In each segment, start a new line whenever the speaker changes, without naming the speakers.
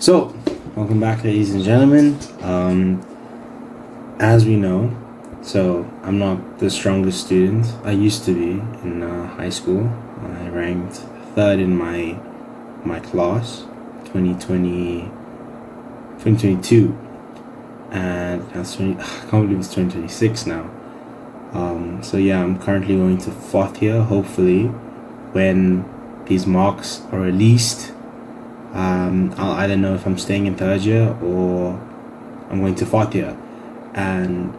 So, welcome back, ladies and gentlemen. As we know, I'm not the strongest student. I used to be in high school. I ranked third in my class, 2022, and that's 20. I can't believe it's 2026 now. I'm currently going to fourth year. Hopefully, when these marks are released, I'll either know if I'm staying in third year or I'm going to fourth year. And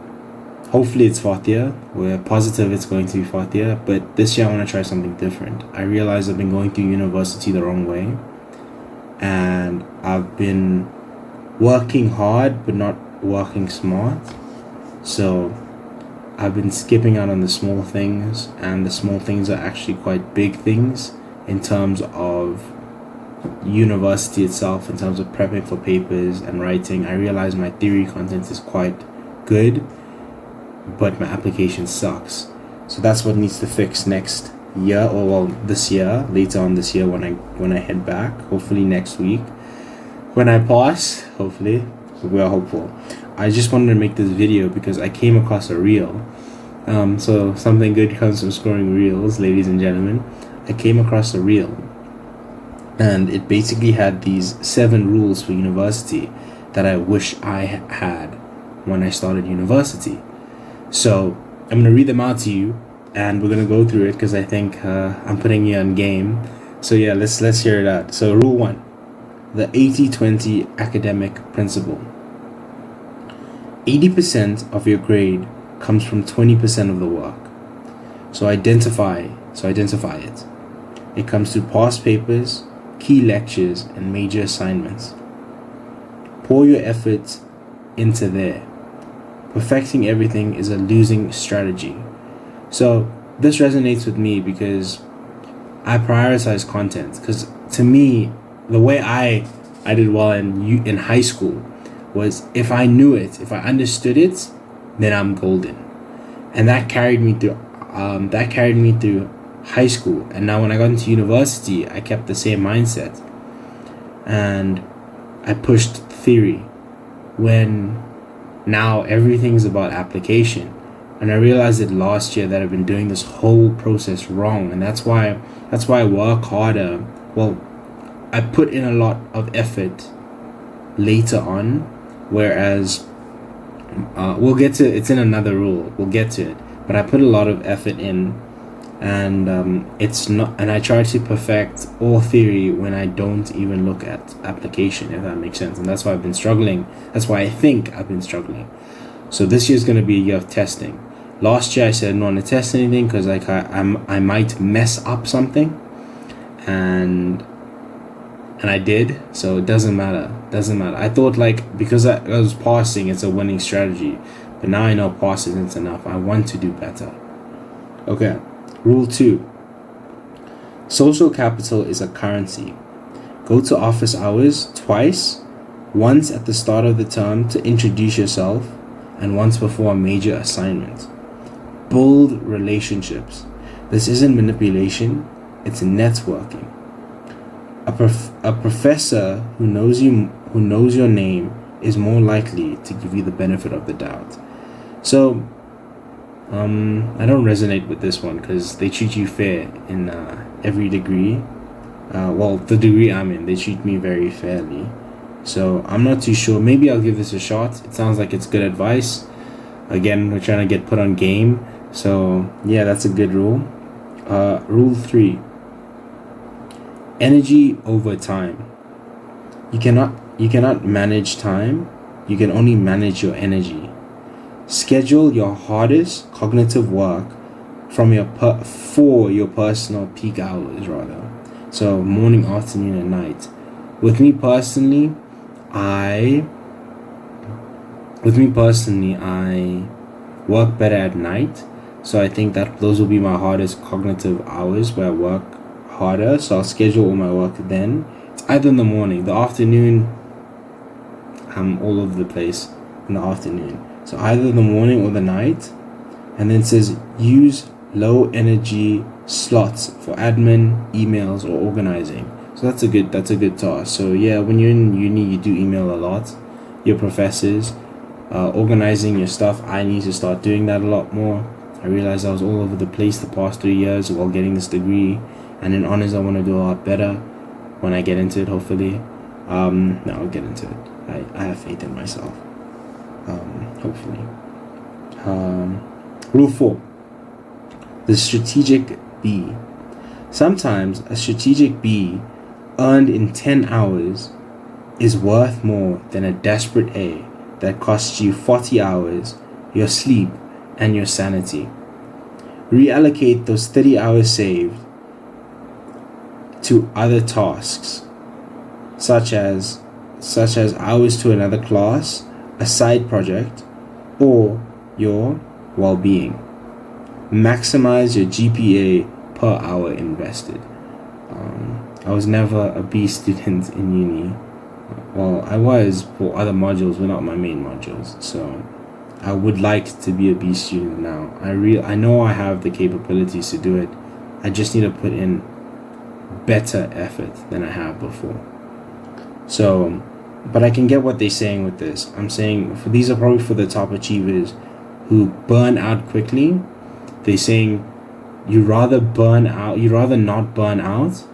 hopefully it's fourth year. We're positive it's going to be fourth year. But this year I want to try something different. I realize I've been going through university the wrong way. And I've been working hard but not working smart. So I've been skipping out on the small things. And the small things are actually quite big things in terms of university itself, in terms of prepping for papers and writing. I realize my theory content is quite good, but my application sucks. So that's what needs to fix next year, or this year, later on this year when I head back, hopefully next week. When I pass, hopefully, we are hopeful. I just wanted to make this video because I came across a reel. So something good comes from scoring reels, ladies and gentlemen. I came across a reel, and it basically had these 7 rules for university that I wish I had when I started university. So I'm going to read them out to you, and we're going to go through it because I think I'm putting you on game. So yeah, let's hear it out. So rule 1, the 80-20 academic principle. 80% of your grade comes from 20% of the work. So identify it. It comes to past papers, key lectures, and major assignments. Pour your effort into there. Perfecting everything is a losing strategy. So this resonates with me because I prioritize content. Because to me, the way I did well in high school was if I knew it, if I understood it, then I'm golden. And that carried me through high school. And now when I got into university, I kept the same mindset. And I pushed theory when now everything's about application. And I realized it last year that I've been doing this whole process wrong. And that's why I work harder. Well, I put in a lot of effort later on, whereas we'll get to it's in another rule. We'll get to it. But I put a lot of effort in, and it's not, and I try to perfect all theory when I don't even look at application, if that makes sense. And that's why I've been struggling. That's why I think I've been struggling. So this year's going to be a year of testing. Last year I said I didn't want to test anything because I might mess up something, and I did. So it doesn't matter. I thought because I was passing, it's a winning strategy. But now I know pass isn't enough. I want to do better. Okay. Rule 2. Social capital is a currency. Go to office hours twice, once at the start of the term to introduce yourself, and once before a major assignment. Build relationships. This isn't manipulation, it's networking. A professor who knows your name is more likely to give you the benefit of the doubt. So I don't resonate with this one because they treat you fair in every degree. The degree I'm in, they treat me very fairly. So I'm not too sure. Maybe I'll give this a shot. It sounds like it's good advice. Again, we're trying to get put on game. So yeah, that's a good rule. Rule 3. Energy over time. You cannot manage time. You can only manage your energy. Schedule your hardest cognitive work for your personal peak hours, rather. So morning, afternoon, and night. With me personally, I work better at night. So I think that those will be my hardest cognitive hours where I work harder. So I'll schedule all my work then. It's either in the morning, the afternoon, I'm all over the place in the afternoon. So either the morning or the night. And then it says use low energy slots for admin, emails, or organizing. So that's a good task. So yeah, when you're in uni, you do email a lot, your professors, organizing your stuff. I need to start doing that a lot more. I realized I was all over the place the past 3 years while getting this degree, and in honors I want to do a lot better when I get into it, hopefully. No, I'll get into it. I have faith in myself. Hopefully. Rule 4. The strategic B. Sometimes a strategic B earned in 10 hours is worth more than a desperate A that costs you 40 hours, your sleep, and your sanity. Reallocate those 30 hours saved to other tasks, such as hours to another class, a side project, or your well-being. Maximize your GPA per hour invested. I was never a B student in uni. Well, I was for other modules, but not my main modules. So I would like to be a B student now. I know I have the capabilities to do it. I just need to put in better effort than I have before. So, but I can get what they're saying with this. I'm saying these are probably for the top achievers who burn out quickly. They're saying you'd rather not burn out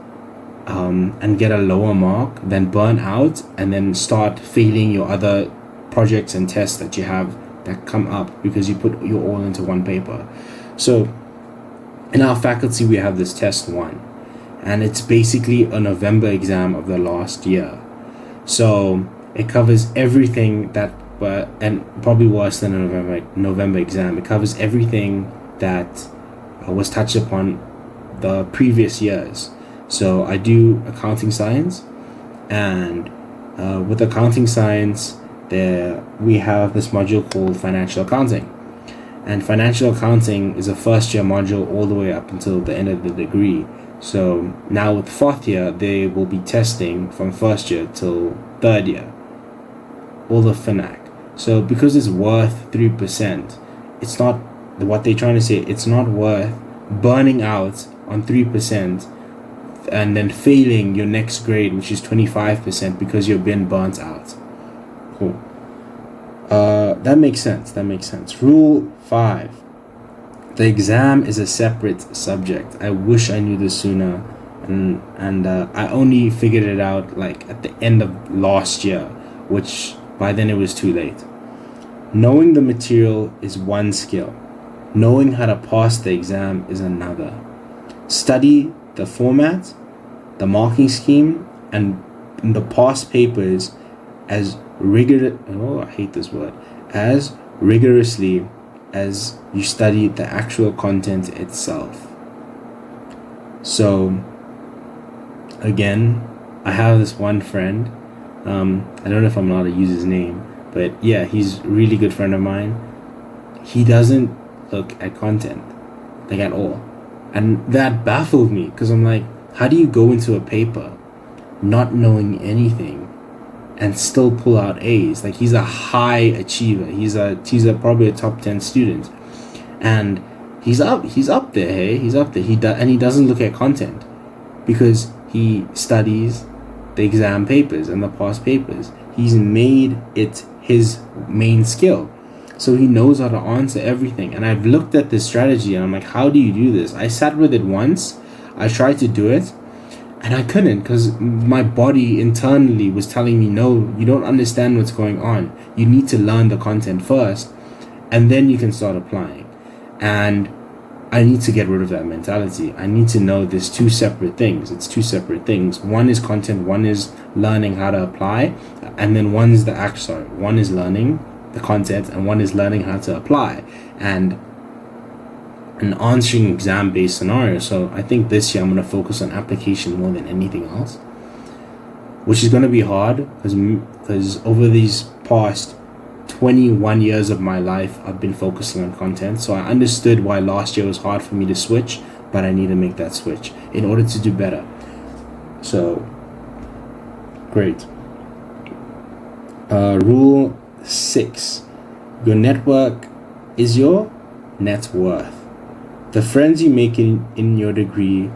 and get a lower mark than burn out and then start failing your other projects and tests that you have that come up because you put your all into one paper. So in our faculty we have this test 1, and it's basically a November exam of the last year. So it covers everything that and probably worse than a November exam. It covers everything that was touched upon the previous years. So I do accounting science, and with accounting science we have this module called financial accounting, and financial accounting is a first year module all the way up until the end of the degree. So now with 4th year they will be testing from 1st year till 3rd year all the FINAC. So because it's worth 3%, it's not what they're trying to say. It's not worth burning out on 3% and then failing your next grade, which is 25%, because you've been burnt out. Cool. That makes sense. Rule 5. The exam is a separate subject. I wish I knew this sooner, and I only figured it out like at the end of last year, which by then it was too late. Knowing the material is one skill. Knowing how to pass the exam is another. Study the format, the marking scheme, and the past papers as rigorously as you study the actual content itself. So again, I have this one friend, I don't know if I'm allowed to use his name, but yeah, he's a really good friend of mine. He doesn't look at content like at all, and that baffled me because I'm like, how do you go into a paper not knowing anything and still pull out A's? Like, he's a high achiever. He's probably a top 10 student, and he's up there. Hey, he's up there. And he doesn't look at content because he studies the exam papers and the past papers. He's made it his main skill, so he knows how to answer everything. And I've looked at this strategy and I'm like, how do you do this? I sat with it once. I tried to do it and I couldn't, because my body internally was telling me, no, you don't understand what's going on. You need to learn the content first and then you can start applying. And I need to get rid of that mentality. I need to know there's two separate things. It's two separate things. One is content, one is learning how to apply, and then one is one is learning the content and one is learning how to apply and answering exam-based scenarios. So I think this year I'm going to focus on application more than anything else, which is going to be hard because over these past 21 years of my life I've been focusing on content. So I understood why last year was hard for me to switch, but I need to make that switch in order to do better. So great. Rule 6. Your network is your net worth. The friends you make in your degree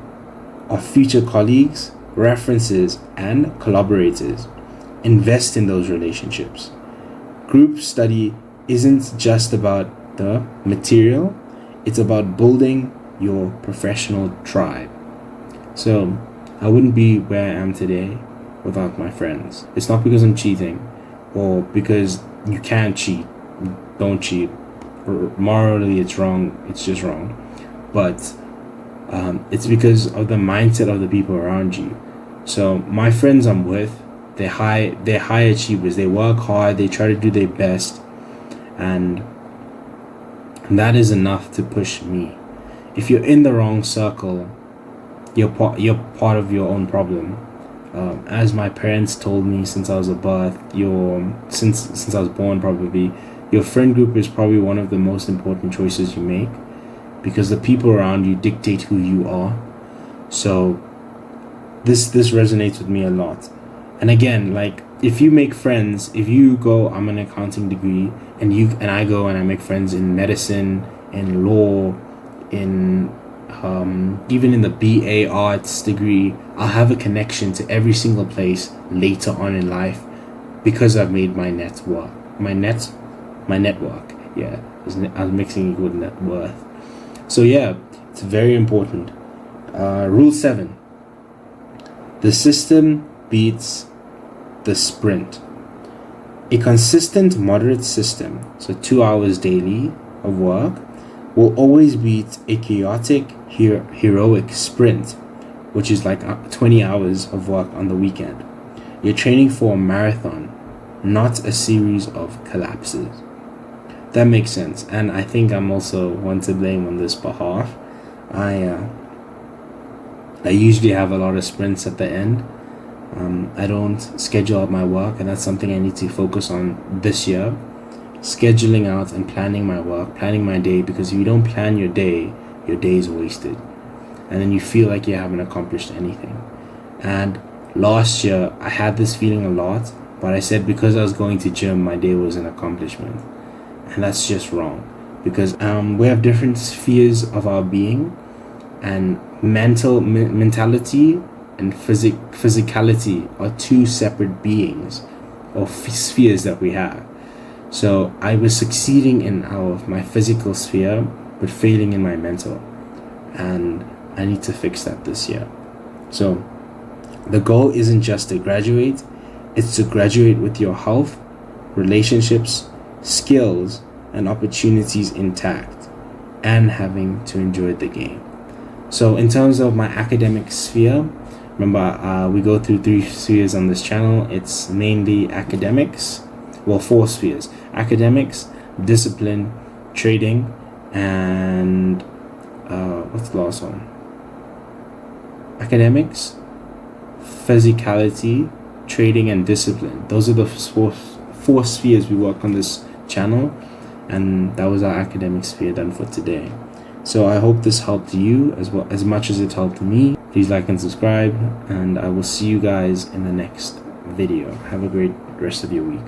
are future colleagues, references, and collaborators. Invest in those relationships. Group study isn't just about the material, it's about building your professional tribe. So I wouldn't be where I am today without my friends. It's not because I'm cheating or because you can't cheat. Don't cheat. Morally, it's wrong. It's just wrong. But it's because of the mindset of the people around you. So my friends I'm with, they're high achievers. They work hard. They try to do their best, and that is enough to push me. If you're in the wrong circle, you're part of your own problem. As my parents told me since I was a birth, since I was born, probably your friend group is probably one of the most important choices you make, because the people around you dictate who you are. So this resonates with me a lot. And again, like, if you make friends, if you go, I'm an accounting degree, and I go and I make friends in medicine, in law, in even in the BA arts degree, I'll have a connection to every single place later on in life because I've made my network. Yeah, I was mixing it with net worth. So yeah, it's very important. Rule 7. The system beats the sprint. A consistent, moderate system, so 2 hours daily of work, will always beat a chaotic, heroic sprint, which is like 20 hours of work on the weekend. You're training for a marathon, not a series of collapses. That makes sense, and I think I'm also one to blame on this behalf. I usually have a lot of sprints at the end. I don't schedule out my work, and that's something I need to focus on this year. Scheduling out and planning my work, planning my day, because if you don't plan your day is wasted. And then you feel like you haven't accomplished anything. And last year, I had this feeling a lot, but I said because I was going to gym, my day was an accomplishment. And that's just wrong. Because we have different spheres of our being, and mentality and physicality are two separate beings or spheres that we have. So I was succeeding in my physical sphere, but failing in my mental. And I need to fix that this year. So the goal isn't just to graduate, it's to graduate with your health, relationships, skills, and opportunities intact, and having to enjoy the game. So in terms of my academic sphere, remember we go through 3 spheres on this channel. It's mainly academics. Well, 4 spheres: academics, discipline, trading, and what's the last one? Academics, physicality, trading, and discipline. Those are the 4 spheres we work on this channel, and that was our academic sphere done for today. So I hope this helped you as much as it helped me. Please like and subscribe, and I will see you guys in the next video. Have a great rest of your week.